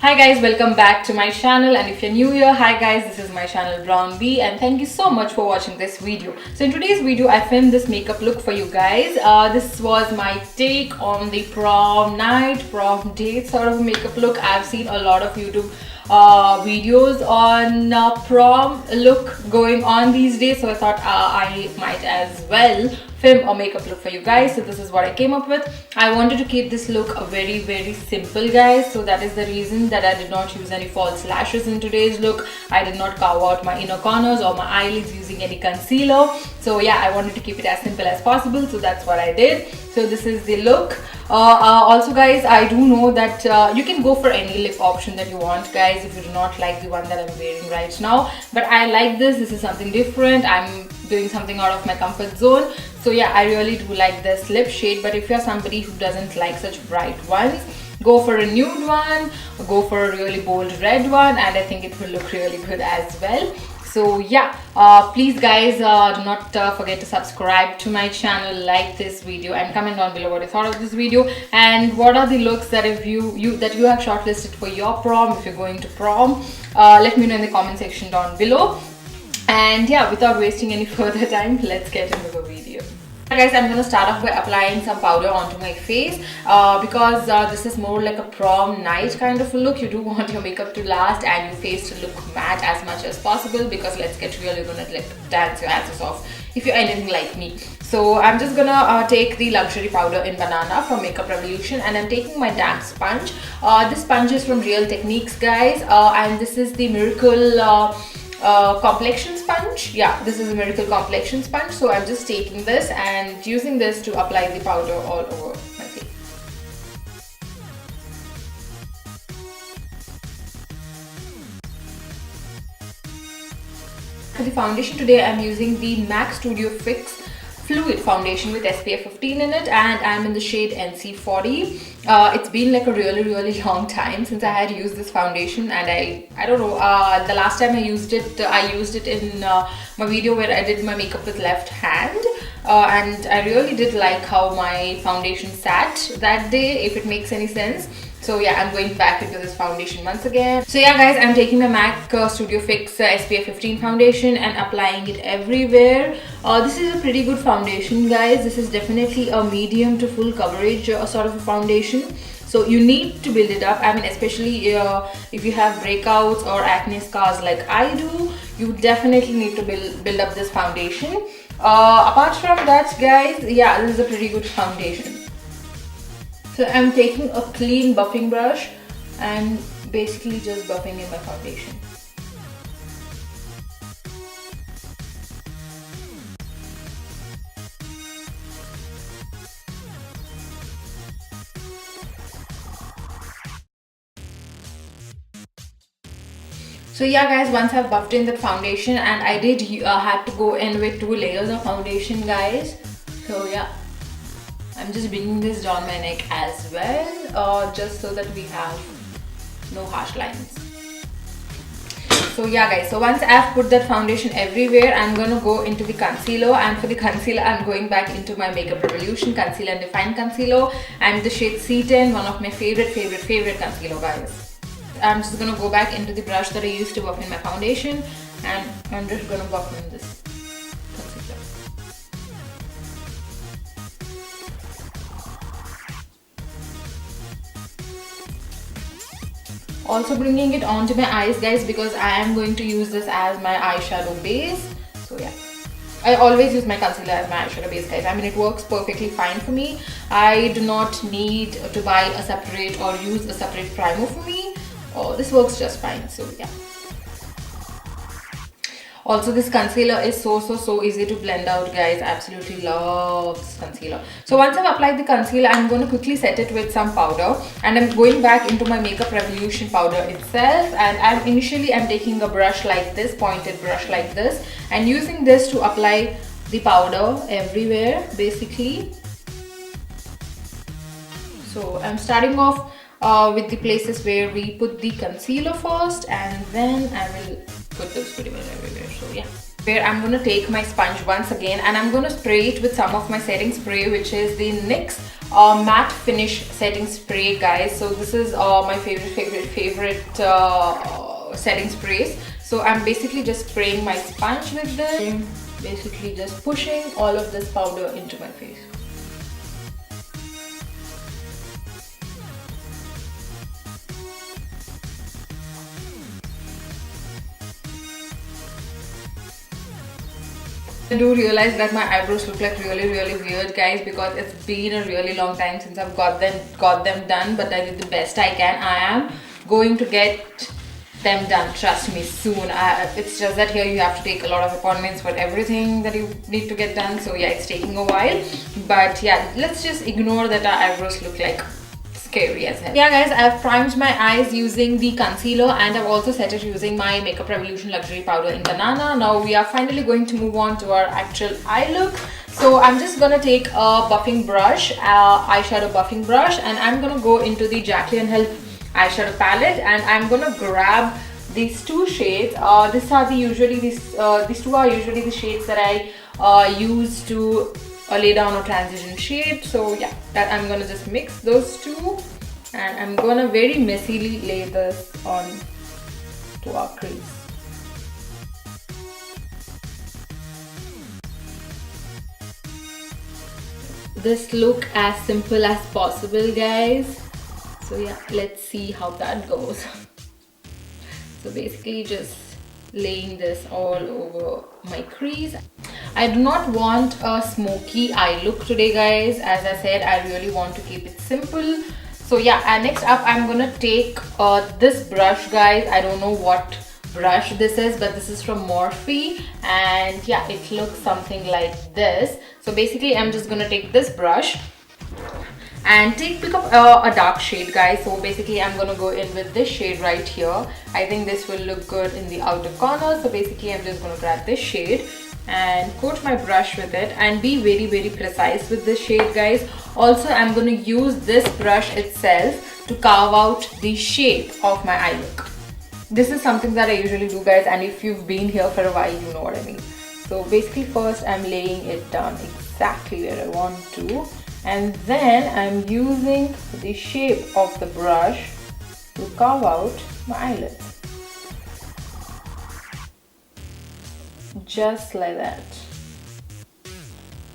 Hi guys, welcome back to my channel, and if you're new here, hi guys, this is my channel Braun B, and thank you so much for watching this video. So in today's video I filmed this makeup look for you guys. This was my take on the prom night, prom date sort of makeup look. I've seen a lot of YouTube videos on prom look going on these days, so I thought I might as well film a makeup look for you guys. So this is what I came up with. I wanted to keep this look very simple, guys, so that is the reason that I did not use any false lashes in today's look. I did not carve out my inner corners or my eyelids using any concealer. So yeah, I wanted to keep it as simple as possible, so that's what I did. So this is the look. Also guys, I do know that you can go for any lip option that you want, guys, if you do not like the one that I'm wearing right now, but I like this. This is something different. I'm doing something out of my comfort zone. So yeah, I really do like this lip shade. But if you're somebody who doesn't like such bright ones, go for a nude one, go for a really bold red one, and I think it will look really good as well. So yeah, please guys, do not forget to subscribe to my channel, like this video, and comment down below what you thought of this video, and what are the looks that if you have shortlisted for your prom, if you're going to prom. Let me know in the comment section down below. And yeah, without wasting any further time, let's get into the video. Guys, I'm going to start off by applying some powder onto my face because this is more like a prom night kind of a look. You do want your makeup to last and your face to look matte as much as possible, because let's get real, you're going to dance your asses off if you're anything like me. So I'm just going to take the luxury powder in Banana from Makeup Revolution, and I'm taking my damp sponge. This sponge is from Real Techniques, guys, and this is the Miracle complexion sponge. Yeah, this is a Miracle complexion sponge. So I'm just taking this and using this to apply the powder all over my face. For the foundation today, I'm using the MAC Studio Fix Fluid Foundation with SPF 15 in it, and I'm in the shade NC40. It's been like a really long time since I had used this foundation, and I don't know, the last time I used it in my video where I did my makeup with left hand, and I really did like how my foundation sat that day, if it makes any sense. So yeah, I'm going back into this foundation once again. So yeah guys, I'm taking the MAC Studio Fix SPF 15 foundation and applying it everywhere. This is a pretty good foundation, guys. This is definitely a medium to full coverage sort of a foundation. So you need to build it up. I mean, especially if you have breakouts or acne scars like I do, you definitely need to build up this foundation. Apart from that, guys, yeah, this is a pretty good foundation. So I'm taking a clean buffing brush and basically just buffing in my foundation. So yeah guys, once I've buffed in that foundation, and I did had to go in with 2 layers of foundation, guys. So yeah, I'm just bringing this down my neck as well, just so that we have no harsh lines. So yeah guys, so once I've put that foundation everywhere, I'm gonna go into the concealer, and for the concealer I'm going back into my Makeup Revolution Concealer and Define Concealer, and the shade C10, one of my favorite concealer, guys. I'm just gonna go back into the brush that I used to buff in my foundation, and I'm just gonna buff in this concealer. Also bringing it onto my eyes, guys, because I am going to use this as my eyeshadow base. So yeah, I always use my concealer as my eyeshadow base, guys. I mean, it works perfectly fine for me. I do not need to buy a separate or use a separate primer for me. Oh, this works just fine. So yeah. Also, this concealer is so easy to blend out, guys. I absolutely love this concealer. So once I've applied the concealer, I'm going to quickly set it with some powder, and I'm going back into my Makeup Revolution powder itself, and I'm taking a brush like this, pointed brush like this, and using this to apply the powder everywhere, basically. So I'm starting off with the places where we put the concealer first, and then I will put this pretty much everywhere. So yeah. where I'm going to take my sponge once again and I'm going to spray it with some of my setting spray, which is the NYX matte finish setting spray, guys. So this is my favorite setting sprays. So I'm basically just spraying my sponge with this, basically just pushing all of this powder into my face. I do realize that my eyebrows look like really weird, guys, because it's been a really long time since I've got them done, but I did the best I can. I am going to get them done, trust me, soon. It's just that here you have to take a lot of appointments for everything that you need to get done, so yeah, it's taking a while. But yeah, let's just ignore that our eyebrows look like scary as hell. Yeah guys, I've primed my eyes using the concealer and I've also set it using my Makeup Revolution Luxury Powder in Banana. Now we are finally going to move on to our actual eye look. So I'm just gonna take a buffing brush, eyeshadow buffing brush, and I'm gonna go into the Jaclyn Hill eyeshadow palette and I'm gonna grab these two shades. These two are usually the shades that I use to lay down a transition shade. So yeah, that I'm gonna just mix those two and I'm gonna very messily lay this on to our crease. This look as simple as possible, guys. So yeah, let's see how that goes. So basically just laying this all over my crease. I do not want a smoky eye look today, guys. As I said, I really want to keep it simple. So yeah, and next up I'm gonna take this brush, guys. I don't know what brush this is, but this is from Morphe and yeah, it looks something like this. So basically I'm just gonna take this brush and pick up a dark shade, guys. So basically I'm gonna go in with this shade right here. I think this will look good in the outer corner. So basically I'm just gonna grab this shade and coat my brush with it and be very precise with this shade, guys. Also I'm gonna use this brush itself to carve out the shape of my eye look. This is something that I usually do, guys, and if you've been here for a while, you know what I mean. So basically first I'm laying it down exactly where I want to, and then I'm using the shape of the brush to carve out my eyelids. Just like that.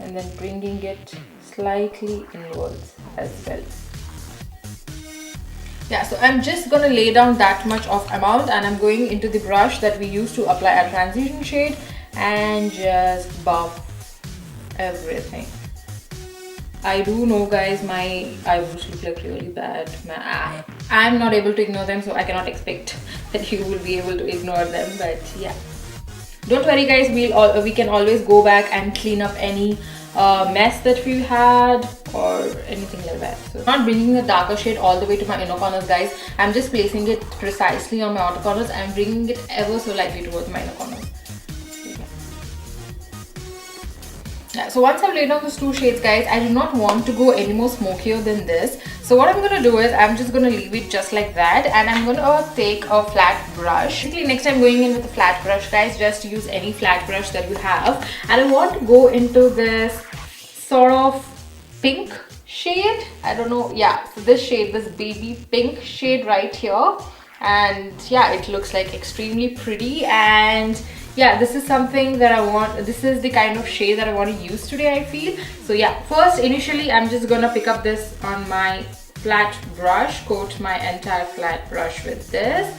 And then bringing it slightly inwards as well. Yeah, so I'm just gonna lay down that much of amount and I'm going into the brush that we use to apply our transition shade and just buff everything. I do know, guys, my eyebrows look like really bad. I'm not able to ignore them, so I cannot expect that you will be able to ignore them, but yeah. Don't worry, guys, we can always go back and clean up any mess that we had or anything like that. So I'm not bringing the darker shade all the way to my inner corners, guys. I'm just placing it precisely on my outer corners and bringing it ever so lightly towards my inner corners. Yeah, so once I've laid down those two shades, guys, I do not want to go any more smokier than this. So what I'm gonna do is I'm just gonna leave it just like that and I'm gonna take a flat brush. Basically next I'm going in with a flat brush, guys. Just use any flat brush that you have, and I want to go into this sort of pink shade. I don't know, yeah, so this shade, this baby pink shade right here, and yeah, it looks like extremely pretty. And yeah, this is something that I want. This is the kind of shade that I want to use today, I feel. So yeah, first initially I'm just gonna pick up this on my flat brush, coat my entire flat brush with this.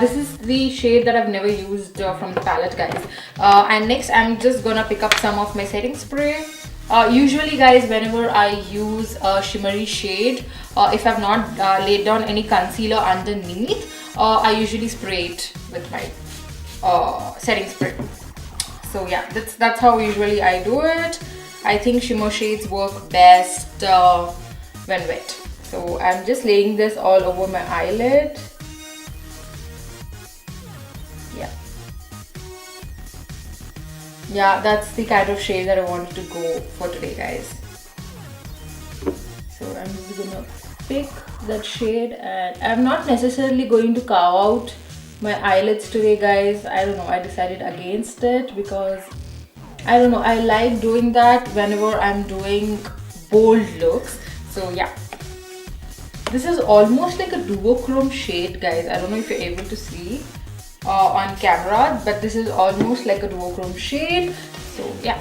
This is the shade that I've never used from the palette, guys. And next I'm just gonna pick up some of my setting spray. Usually, guys, whenever I use a shimmery shade, if I've not laid down any concealer underneath, I usually spray it with my setting spray. So yeah, that's how usually I do it. I think shimmer shades work best when wet. So I'm just laying this all over my eyelid. Yeah, that's the kind of shade that I wanted to go for today, guys. So I'm just gonna pick that shade, and I'm not necessarily going to carve out my eyelids today, guys. I don't know, I decided against it because I don't know, I like doing that whenever I'm doing bold looks. So yeah, this is almost like a duochrome shade, guys. I don't know if you're able to see on camera, but this is almost like a duochrome shade. So yeah,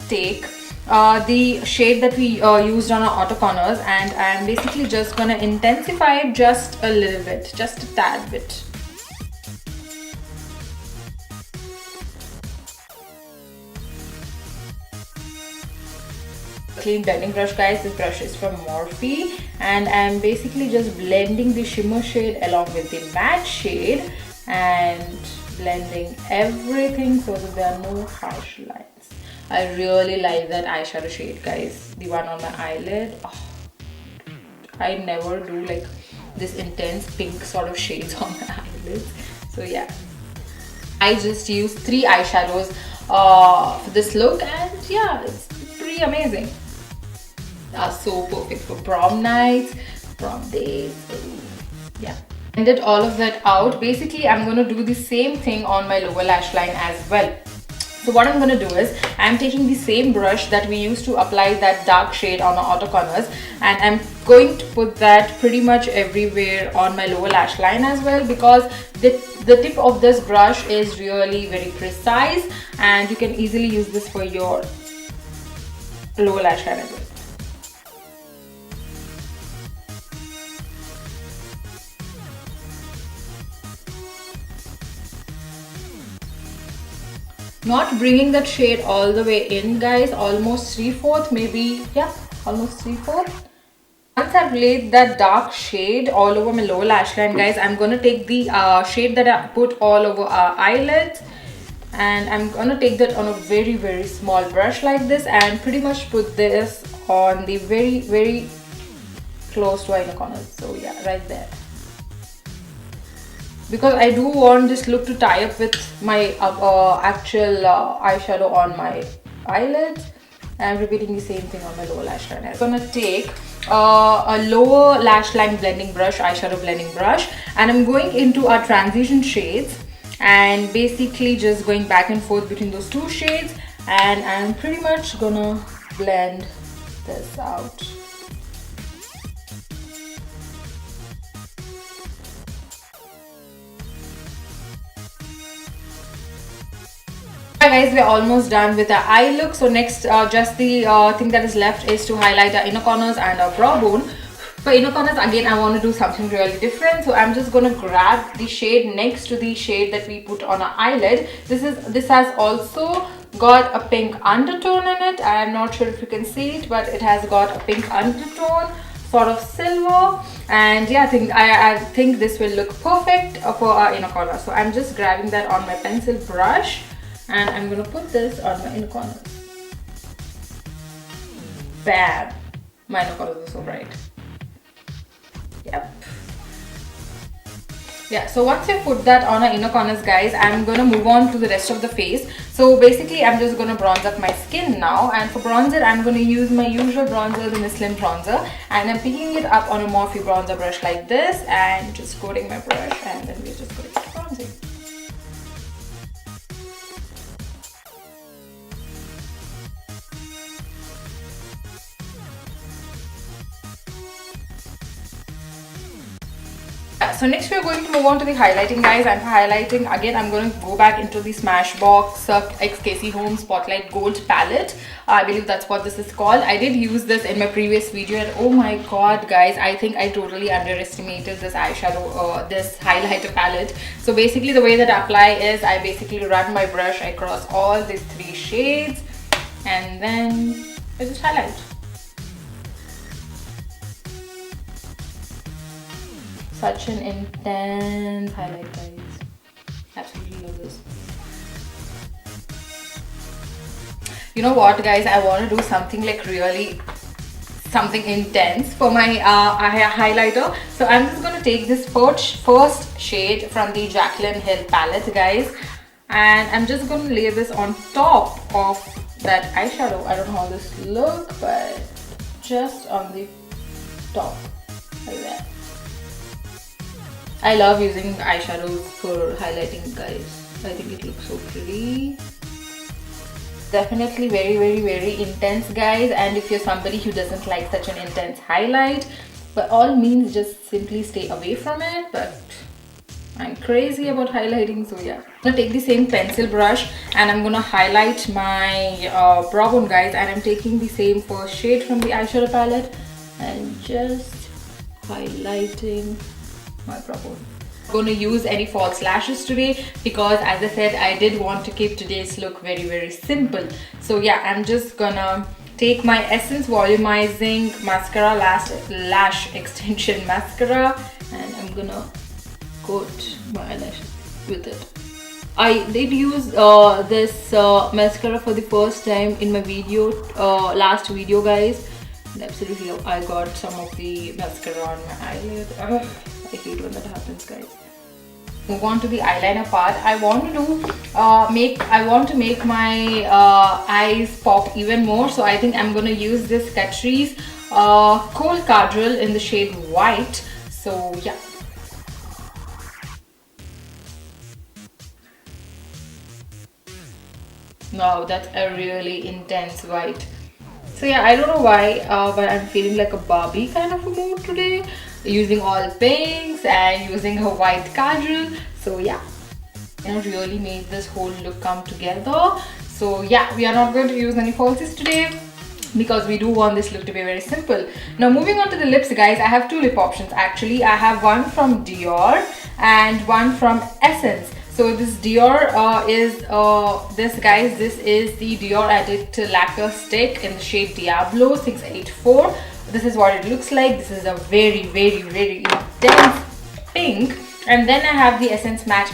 take the shade that we used on our outer corners, and I'm basically just gonna intensify it just a little bit, just a tad bit. Clean blending brush, guys. This brush is from Morphe, and I'm basically just blending the shimmer shade along with the matte shade and blending everything so that there are no harsh lines. I really like that eyeshadow shade, guys, the one on my eyelid. Oh, I never do like this intense pink sort of shades on my eyelids. So yeah, I just used 3 eyeshadows for this look, and yeah, it's pretty amazing. That's so perfect for prom nights, prom days. Yeah, blended all of that out. Basically, I'm going to do the same thing on my lower lash line as well. So what I'm going to do is, I'm taking the same brush that we used to apply that dark shade on our outer corners, and I'm going to put that pretty much everywhere on my lower lash line as well, because the tip of this brush is really very precise, and you can easily use this for your lower lash line as well. Not bringing that shade all the way in, guys, almost 3/4, maybe, yeah, almost 3/4. Once I've laid that dark shade all over my lower lash line, guys, I'm gonna take the shade that I put all over our eyelids, and I'm gonna take that on a very, very small brush like this, and pretty much put this on the very, very close to our inner corners. So yeah, right there. Because I do want this look to tie up with my actual eyeshadow on my eyelids. I'm repeating the same thing on my lower lash line. I'm gonna take a lower lash line blending brush, eyeshadow blending brush, and I'm going into our transition shades and basically just going back and forth between those 2 shades, and I'm pretty much gonna blend this out. Guys, we're almost done with our eye look. So next, just the thing that is left is to highlight our inner corners and our brow bone. For inner corners, again, I want to do something really different. So I'm just going to grab the shade next to the shade that we put on our eyelid. This has also got a pink undertone in it. I am not sure if you can see it, but it has got a pink undertone, sort of silver, and yeah, I think this will look perfect for our inner corner. So I'm just grabbing that on my pencil brush, and I'm gonna put this on my inner corners. Bam! My inner corners are so bright. Yep. Yeah, so once I put that on our inner corners, guys, I'm gonna move on to the rest of the face. So basically, I'm just gonna bronze up my skin now, and for bronzer, I'm gonna use my usual bronzer, the Michelin bronzer, and I'm picking it up on a Morphe bronzer brush like this, and just coating my brush, and then we're just going to start bronzing. So next we are going to move on to the highlighting, guys, and for highlighting, again, I'm going to go back into the Smashbox X Casey Home Spotlight Gold palette. I believe that's what this is called. I did use this in my previous video, and oh my god, guys, I think I totally underestimated this eyeshadow, this highlighter palette. So basically the way that I apply is I basically run my brush across all these 3 shades, and then I just highlight. Such an intense highlight, guys. Absolutely love this. You know what, guys? I want to do something like really something intense for my highlighter. So I'm just going to take this first shade from the Jaclyn Hill palette, guys. and I'm just gonna lay this on top of that eyeshadow. I don't know how this look, but just on the top like that. I love using eyeshadows for highlighting, guys. I think it looks so pretty. Definitely very intense, guys, and if you're somebody who doesn't like such an intense highlight, by all means just simply stay away from it. But I'm crazy about highlighting, so yeah. I'm gonna take the same pencil brush and I'm gonna highlight my brow bone, guys, and I'm taking the same first shade from the eyeshadow palette and just highlighting my brow bone. I'm going to use any false lashes today because, as I said, I did want to keep today's look very simple. So yeah, I'm just gonna take my Essence Volumizing Mascara Lash Extension Mascara and I'm gonna coat my eyelashes with it. I did use this mascara for the first time in my video, last video, guys. And absolutely, I got some of the mascara on my eyelid. I hate when that happens, guys. Move on to the eyeliner part. I want to make my eyes pop even more. So I think I'm gonna use this Catrice Kohl Kajal in the shade White. So yeah. Wow, that's a really intense white. So yeah, I don't know why, but I'm feeling like a Barbie kind of a mood today. Using all pinks and using a white kajal. So yeah, I really made this whole look come together. So yeah, we are not going to use any falsies today because we do want this look to be very simple. Now moving on to the lips, guys, I have two lip options actually. I have one from Dior and one from Essence. So this Dior is this is the Dior Addict Lacquer Stick in the shade Diablo 684. This is what it looks like. This is a very intense pink. And then I have the Essence Matte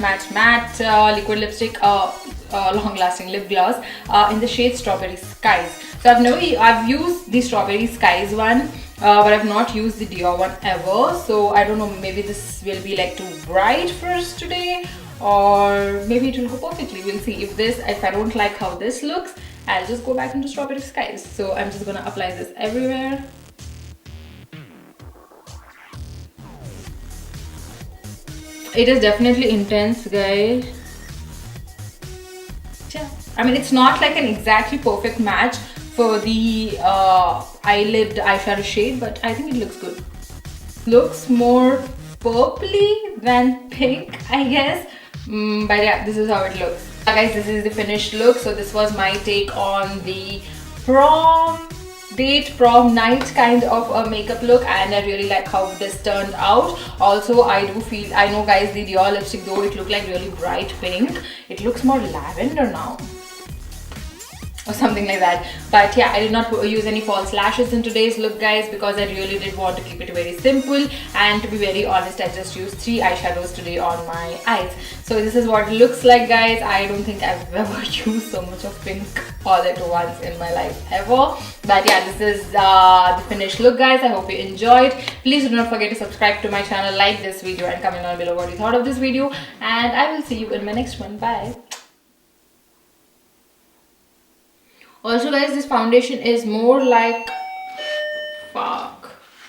liquid lipstick, long lasting lip gloss in the shade Strawberry Skies. So I've used the Strawberry Skies one, but I've not used the Dior one ever. So I don't know, maybe this will be like too bright for us today, or maybe it will go perfectly. We'll see. If I don't like how this looks, I'll just go back into Strawberry Skies. So I'm just gonna apply this everywhere. It is definitely intense, guys. Yeah. I mean, it's not like an exactly perfect match for the eyelid eyeshadow shade, but I think it looks good. Looks more purpley than pink, I guess. But yeah, this is how it looks. Guys, this is the finished look. So this was my take on the prom night kind of a makeup look, and I really like how this turned out. Also, I know, guys, the Dior lipstick, though it looked like really bright pink, it looks more lavender now or something like that. But yeah, I did not use any false lashes in today's look, guys, because I really did want to keep it very simple. And to be very honest, I just used 3 eyeshadows today on my eyes. So this is what it looks like, guys. I don't think I've ever used so much of pink all at once in my life ever. But yeah, this is the finished look, guys. I hope you enjoyed. Please do not forget to subscribe to my channel, like this video, and comment down below what you thought of this video. And I will see you in my next one. Bye. Also, guys, this foundation is more like